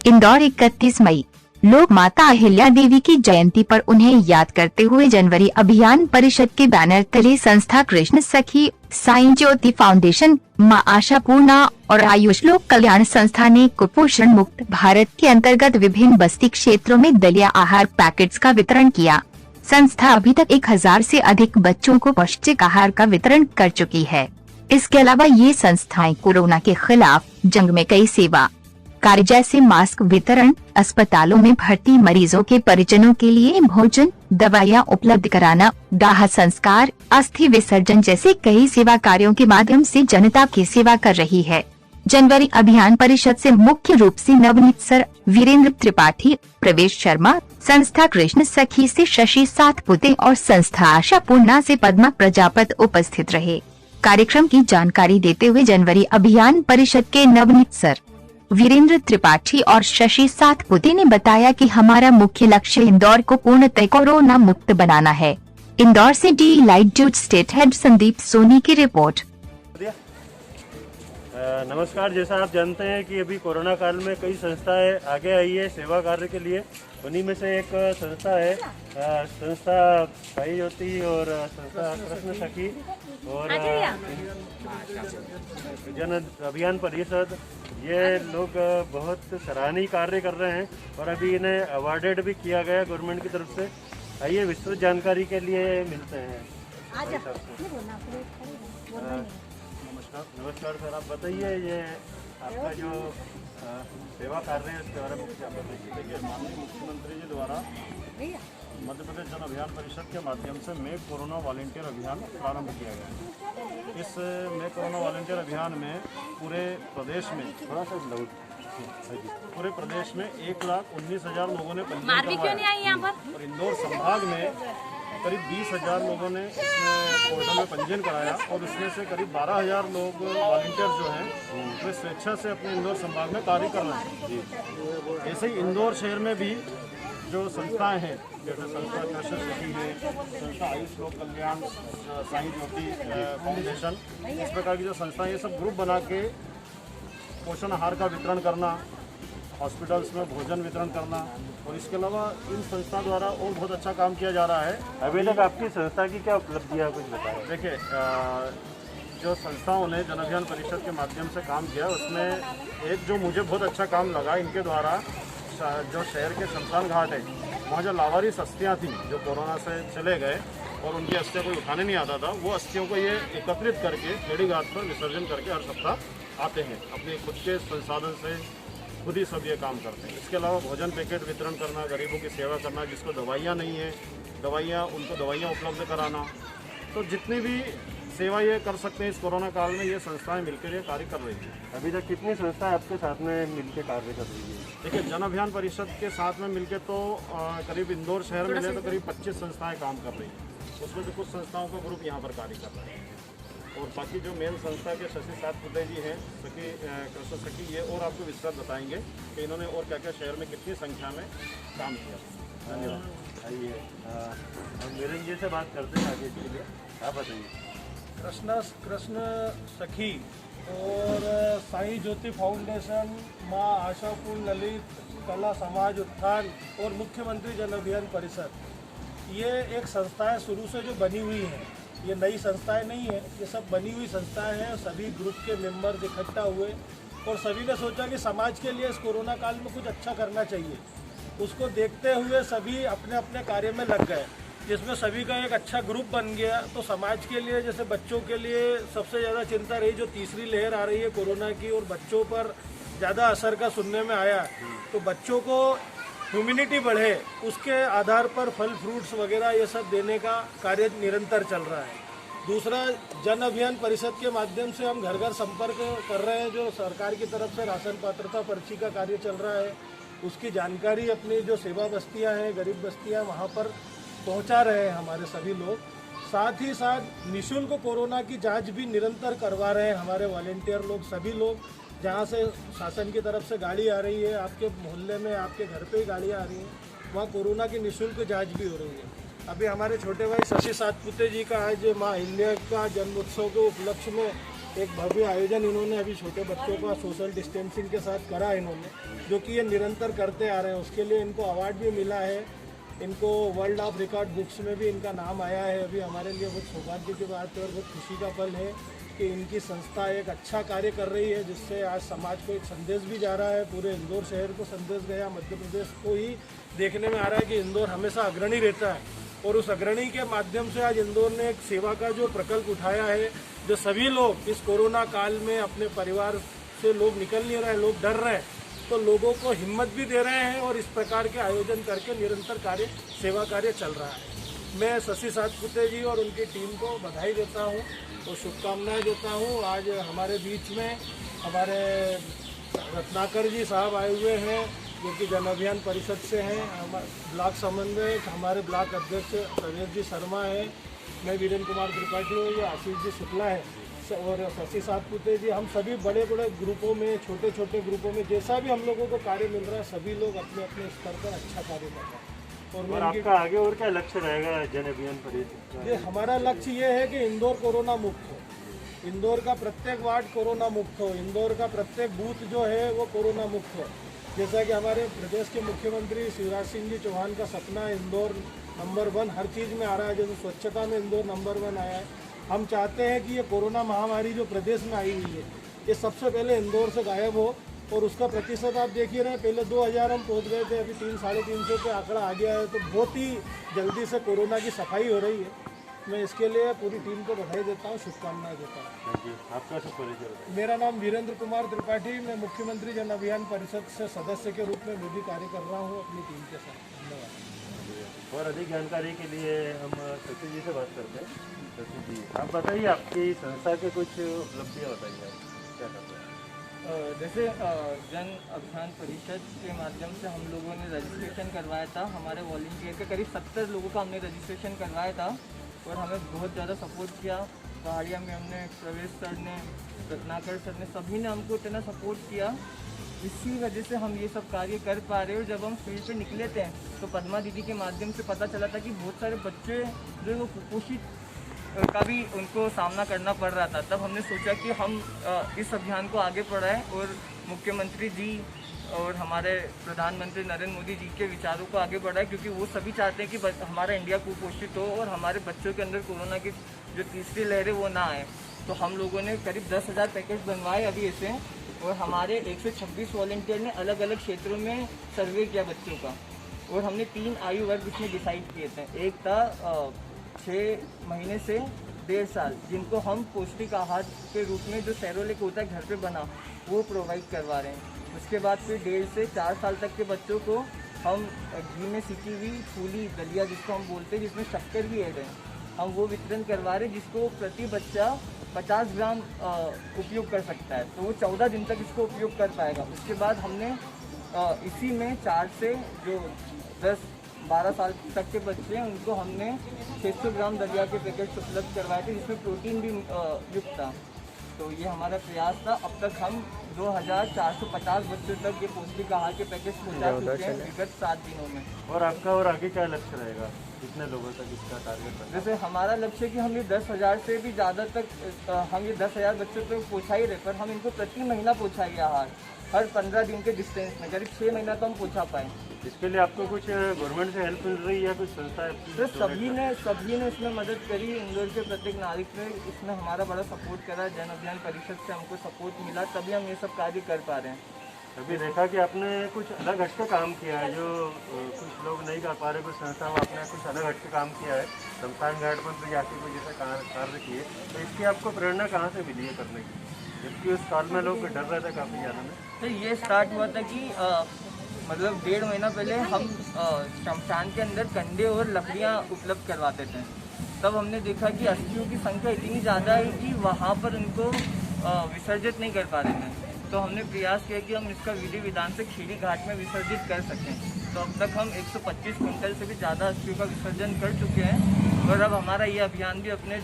इंदौर 31 मई। लोग माता अहिल्या देवी की जयंती पर उन्हें याद करते हुए जनवरी अभियान परिषद के बैनर तले संस्था कृष्ण सखी, साईं ज्योति फाउंडेशन, मां आशापूर्णा और आयुष लोक कल्याण संस्था ने कुपोषण मुक्त भारत के अंतर्गत विभिन्न बस्ती क्षेत्रों में दलिया आहार पैकेट्स का वितरण किया। संस्था अभी तक 1000 से अधिक बच्चों को पौष्टिक आहार का वितरण कर चुकी है। इसके अलावा ये संस्थाएं कोरोना के खिलाफ जंग में कई सेवा कार्य जैसे मास्क वितरण, अस्पतालों में भर्ती मरीजों के परिजनों के लिए भोजन, दवाइयां उपलब्ध कराना, दाह संस्कार, अस्थि विसर्जन जैसे कई सेवा कार्यों के माध्यम से जनता की सेवा कर रही है। जनवरी अभियान परिषद से मुख्य रूप से नवनीत सर, वीरेंद्र त्रिपाठी, प्रवेश शर्मा, संस्था कृष्ण सखी से शशि सातपुते और संस्था आशापूर्णा से पद्मा प्रजापत उपस्थित रहे। कार्यक्रम की जानकारी देते हुए जनवरी अभियान परिषद के नवनीत सर, वीरेंद्र त्रिपाठी और शशि सातपुते ने बताया कि हमारा मुख्य लक्ष्य इंदौर को पूर्णतः कोरोना मुक्त बनाना है। इंदौर से डी लाइट ड्यूट स्टेट हेड संदीप सोनी की रिपोर्ट। नमस्कार। जैसा आप जानते हैं कि अभी कोरोना काल में कई संस्थाएं आगे आई है सेवा कार्य के लिए। उन्हीं में से एक संस्था है संस्था साईं ज्योति और संस्था कृष्ण सखी और जन अभियान परिषद। ये लोग बहुत सराहनीय कार्य कर रहे हैं और अभी इन्हें अवार्डेड भी किया गया गवर्नमेंट की तरफ से। आइए विस्तृत जानकारी के लिए मिलते हैं। नमस्कार सर, आप बताइए ये आपका जो सेवा कार्य है इसके बारे में क्या बताइए। देखिए, माननीय मुख्यमंत्री जी द्वारा मध्य प्रदेश जन अभियान परिषद के माध्यम से मेक कोरोना वॉलंटियर अभियान प्रारंभ किया गया है। इस मेक कोरोना वॉलंटियर अभियान में पूरे प्रदेश में पूरे प्रदेश में 1,19,000 लोगों ने पंजीयन करवाया और इंदौर संभाग में करीब 20,000 लोगों ने इसमें पोर्टल में पंजीयन कराया और उसमें से करीब 12,000 लोग वॉलंटियर जो हैं वे स्वेच्छा से अपने इंदौर संभाग में कार्य कर रहे हैं। ऐसे ही इंदौर शहर में भी जो संस्थाएं हैं जैसे संस्था कृष्ण सखी है, संस्था आयुष लोक कल्याण, साईं ज्योति फाउंडेशन, इस प्रकार की जो संस्थाएं ये सब ग्रुप बना के पोषण आहार का वितरण करना, हॉस्पिटल्स में भोजन वितरण करना और इसके अलावा इन संस्था द्वारा और बहुत अच्छा काम किया जा रहा है। अभी तक आपकी संस्था की क्या उपलब्धियाँ कुछ बताएं। देखिए, जो संस्थाओं ने जन अभियान परिषद के माध्यम से काम किया उसमें एक जो मुझे बहुत अच्छा काम लगा, इनके द्वारा जो शहर के शमशान घाट है वहाँ जो लावारिस अस्थियाँ थी जो कोरोना से चले गए और उनकी अस्थियाँ कोई उठाने नहीं आता था, वो अस्थियों को ये एकत्रित करके खेड़ी घाट पर विसर्जन करके हर सप्ताह आते हैं। अपने खुद के संसाधन से खुद ही सब ये काम करते हैं। इसके अलावा भोजन पैकेट वितरण करना, गरीबों की सेवा करना, जिसको दवाइयाँ नहीं है उनको दवाइयाँ उपलब्ध कराना, तो जितनी भी सेवा ये कर सकते हैं इस कोरोना काल में ये संस्थाएं मिलकर ये कार्य कर रही हैं। अभी तक कितनी संस्थाएं आपके साथ में मिलकर कार्य कर रही है। देखिए, जन अभियान परिषद के साथ में मिलकर तो करीब इंदौर शहर में ले तो करीब 25 संस्थाएं काम कर रही हैं। उसमें से कुछ संस्थाओं का ग्रुप यहाँ पर कार्य कर रहे हैं और बाकी जो मेन संस्था के शशि सातपुते जी हैं सखी कृष्ण सखी, ये और आपको विस्तार बताएंगे कि इन्होंने और क्या क्या शहर में कितनी संख्या में काम किया। धन्यवाद। आइए हम वीरेंद्र जी से बात करते हैं आगे इसके लिए, आप बताइए। कृष्ण सखी और साईं ज्योति फाउंडेशन, मां आशापूर्ण ललित कला समाज उत्थान और मुख्यमंत्री जन अभियान परिषद, ये एक संस्थाएं शुरू से जो बनी हुई हैं, ये नई संस्थाएं नहीं है, ये सब बनी हुई संस्थाएं हैं। सभी ग्रुप के मेंबर्स इकट्ठा हुए और सभी ने सोचा कि समाज के लिए इस कोरोना काल में कुछ अच्छा करना चाहिए। उसको देखते हुए सभी अपने अपने कार्य में लग गए, जिसमें सभी का एक अच्छा ग्रुप बन गया। तो समाज के लिए, जैसे बच्चों के लिए सबसे ज़्यादा चिंता रही, जो तीसरी लहर आ रही है कोरोना की और बच्चों पर ज़्यादा असर का सुनने में आया, तो बच्चों को इम्यूनिटी बढ़े उसके आधार पर फल फ्रूट्स वगैरह ये सब देने का कार्य निरंतर चल रहा है। दूसरा, जन अभियान परिषद के माध्यम से हम घर घर संपर्क कर रहे हैं। जो सरकार की तरफ से राशन पात्रता पर्ची का कार्य चल रहा है, उसकी जानकारी अपनी जो सेवा बस्तियां हैं, गरीब बस्तियां, वहाँ पर पहुँचा रहे हैं हमारे सभी लोग। साथ ही साथ निःशुल्क कोरोना की जांच भी निरंतर करवा रहे हैं हमारे वॉलेंटियर लोग। सभी लोग, जहाँ से शासन की तरफ से गाड़ी आ रही है, आपके मोहल्ले में, आपके घर पे ही गाड़ियाँ आ रही हैं, वहाँ कोरोना की निःशुल्क जांच भी हो रही है। अभी हमारे छोटे भाई शशि सातपुते जी का आज माँ अहिल्या का जन्मोत्सव के उपलक्ष्य में एक भव्य आयोजन इन्होंने अभी छोटे बच्चों का सोशल डिस्टेंसिंग के साथ करा इन्होंने, जो कि ये निरंतर करते आ रहे हैं। उसके लिए इनको अवार्ड भी मिला है, इनको वर्ल्ड ऑफ रिकॉर्ड बुक्स में भी इनका नाम आया है। अभी हमारे लिए बहुत सौभाग्य की बात है और बहुत खुशी का पल है कि इनकी संस्था एक अच्छा कार्य कर रही है, जिससे आज समाज को एक संदेश भी जा रहा है, पूरे इंदौर शहर को संदेश गया, मध्य प्रदेश को ही देखने में आ रहा है कि इंदौर हमेशा अग्रणी रहता है। और उस अग्रणी के माध्यम से आज इंदौर ने एक सेवा का जो प्रकल्प उठाया है, जो सभी लोग इस कोरोना काल में अपने परिवार से लोग निकल नहीं रहे हैं, लोग डर रहे हैं, तो लोगों को हिम्मत भी दे रहे हैं और इस प्रकार के आयोजन करके निरंतर कार्य सेवा कार्य चल रहा है। मैं शशि सातपुते जी और उनकी टीम को बधाई देता हूँ और शुभकामनाएं देता हूँ। आज हमारे बीच में हमारे रत्नाकर जी साहब आए हुए हैं, जो कि जन अभियान परिषद से हैं, ब्लॉक समन्वयक हमारे ब्लॉक अध्यक्ष प्रवेश जी शर्मा है, मैं वीरेंद्र कुमार त्रिपाठी हूँ, ये आशीष जी शुक्ला है और शशि सातपुते जी। हम सभी बड़े बड़े ग्रुपों में, छोटे छोटे ग्रुपों में, जैसा भी हम लोगों को कार्य मिल रहा है, सभी लोग अपने अपने स्तर पर अच्छा कार्य कर रहे हैं। और आपका आगे और क्या लक्ष्य रहेगा जन अभियान परिषद? ये हमारा लक्ष्य ये है कि इंदौर कोरोना मुक्त हो, इंदौर का प्रत्येक वार्ड कोरोना मुक्त हो, इंदौर का प्रत्येक बूथ जो है वो कोरोना मुक्त हो। जैसा कि हमारे प्रदेश के मुख्यमंत्री शिवराज सिंह जी चौहान का सपना इंदौर नंबर 1 हर चीज़ में आ रहा है, जैसे स्वच्छता में इंदौर नंबर 1 आया है। हम चाहते हैं कि ये कोरोना महामारी जो प्रदेश में आई हुई है, ये सबसे पहले इंदौर से गायब हो। और उसका प्रतिशत आप देखिए रहे, पहले 2000 हम पहुंच गए थे, अभी 300-350 पे आंकड़ा आ गया है, तो बहुत ही जल्दी से कोरोना की सफाई हो रही है। मैं इसके लिए पूरी टीम को बधाई देता हूँ, शुभकामनाएं देता हूँ। आपका सब परिचय? मेरा नाम वीरेंद्र कुमार त्रिपाठी, मैं मुख्यमंत्री जन अभियान परिषद से सदस्य के रूप में मैं भी कार्य कर रहा हूँ अपनी टीम के साथ। धन्यवाद। और अधिक जानकारी के लिए हम शशि जी से बात करते हैं। शशि जी, आप बताइए, आपकी संस्था के कुछ उपलब्धियाँ बताइए, आप क्या करते हैं? जैसे जन अभियान परिषद के माध्यम से हम लोगों ने रजिस्ट्रेशन करवाया था। हमारे वॉलंटियर के करीब 70 लोगों का हमने रजिस्ट्रेशन करवाया था और हमें बहुत ज़्यादा सपोर्ट किया। पहाड़िया में हमने प्रवेश सर ने, रत्नाकर सर ने, सभी ने हमको इतना सपोर्ट किया। इसी वजह से हम ये सब कार्य कर पा रहे हैं। और जब हम फील्ड पे निकले थे तो पद्मा दीदी के माध्यम से पता चला था कि बहुत सारे बच्चे जो वो कुपोषित का भी उनको सामना करना पड़ रहा था। तब हमने सोचा कि हम इस अभियान को आगे बढ़ाएं और मुख्यमंत्री जी और हमारे प्रधानमंत्री नरेंद्र मोदी जी के विचारों को आगे बढ़ाएं, क्योंकि वो सभी चाहते हैं कि हमारा इंडिया कुपोषित हो और हमारे बच्चों के अंदर कोरोना की जो तीसरी लहर है वो ना आए। तो हम लोगों ने करीब 10,000 पैकेट बनवाए अभी ऐसे, और हमारे 126 वॉलंटियर ने अलग अलग क्षेत्रों में सर्वे किया बच्चों का। और हमने 3 आयु वर्ग इसमें डिसाइड किए थे। एक था 6 महीने से 1.5 साल, जिनको हम पौष्टिक आहार के रूप में जो सेरोलिक होता है घर पे बना, वो प्रोवाइड करवा रहे हैं। उसके बाद फिर 1.5 से 4 साल तक के बच्चों को हम घी में सीखी हुई फूली दलिया जिसको हम बोलते हैं, जिसमें शक्कर भी ऐड है, हम वो वितरण करवा रहे हैं, जिसको प्रति बच्चा 50 ग्राम उपयोग कर सकता है। तो वो 14 दिन तक इसको उपयोग कर पाएगा। उसके बाद हमने इसी में 4 से जो 10-12 साल तक के बच्चे हैं उनको हमने 600 ग्राम दलिया के पैकेट्स उपलब्ध करवाए थे, जिसमें प्रोटीन भी युक्त था। तो ये हमारा प्रयास था। अब तक हम 2450 बच्चों तक ये पौष्टिक आहार के पैकेट्स पहुँचा चुके हैं विगत 7 दिनों में। और आपका और आगे क्या लक्ष्य रहेगा, कितने लोगों तक इसका टारगेट रहेगा? जैसे हमारा लक्ष्य है कि हम ये 10,000 से भी ज़्यादा तक हम ये 10,000 बच्चों तक पहुँचा ही रहे, पर हम इनको प्रति महीना पहुँचाएंगे आहार, हर 15 दिन के डिस्टेंस में, करीब 6 महीना तो हम पहुँचा पाएँ। इसके लिए आपको कुछ गवर्नमेंट से हेल्प मिल रही है या कुछ संस्था है? तो सभी ने इसमें मदद करी। इंदौर के प्रत्येक नागरिक ने इसमें हमारा बड़ा सपोर्ट करा। जन अभियान परिषद से हमको सपोर्ट मिला, तभी हम ये सब कार्य कर पा रहे हैं। अभी देखा कि आपने कुछ अलग हटके काम किया है, जो कुछ लोग नहीं कर पा रहे, कुछ संस्था में आपने कुछ अलग हटके काम किया है, शमशान घाट पर भी जाके कोई जैसा कार्य किए। तो इसकी आपको प्रेरणा कहाँ से मिली है करने की, जबकि उस काल में लोग डर रहे थे काफ़ी ज़्यादा में? तो ये स्टार्ट हुआ था कि मतलब 1.5 महीना पहले हम शमशान के अंदर कंडे और लकड़ियाँ उपलब्ध करवाते थे। तब हमने देखा कि अस्थियों की संख्या इतनी ज़्यादा है कि वहाँ पर उनको विसर्जित नहीं कर पा रहे थे। तो हमने प्रयास किया कि हम इसका विधि विधान से खीरी घाट में विसर्जित कर सकें। तो अब तक हम 125 कुंटल से भी ज़्यादा अस्थियों का विसर्जन कर चुके हैं। और अब हमारा ये अभियान भी अपने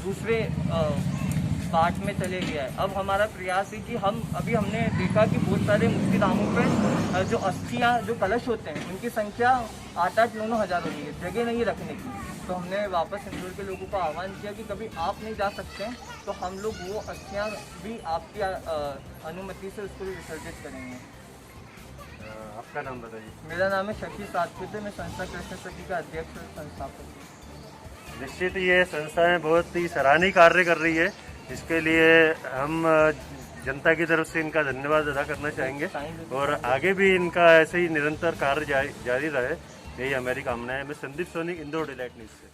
दूसरे काट में चले गया है। अब हमारा प्रयास है कि हमने देखा कि बहुत सारे मुफ्ती दामों पे जो अस्थियाँ जो कलश होते हैं उनकी संख्या 8-8, 9-9 हज़ार हो गई है, जगह नहीं रखने की। तो हमने वापस इंदौर के लोगों को आह्वान किया कि कभी आप नहीं जा सकते तो हम लोग वो अस्थियाँ भी आपकी अनुमति से उसको भी विसर्जित करेंगे। आपका नाम बताइए। मेरा नाम है शशि सातपुते, मैं संस्था कृष्ण सखी का अध्यक्ष और संस्थापक। निश्चित ये संस्थाएं बहुत ही सराहनीय कार्य कर रही है, इसके लिए हम जनता की तरफ से इनका धन्यवाद अदा करना चाहेंगे और आगे भी इनका ऐसे ही निरंतर कार्य जारी रहे, यही हमारी कामना है। मैं संदीप सोनी, इंदौर डिलाइट न्यूज़ से।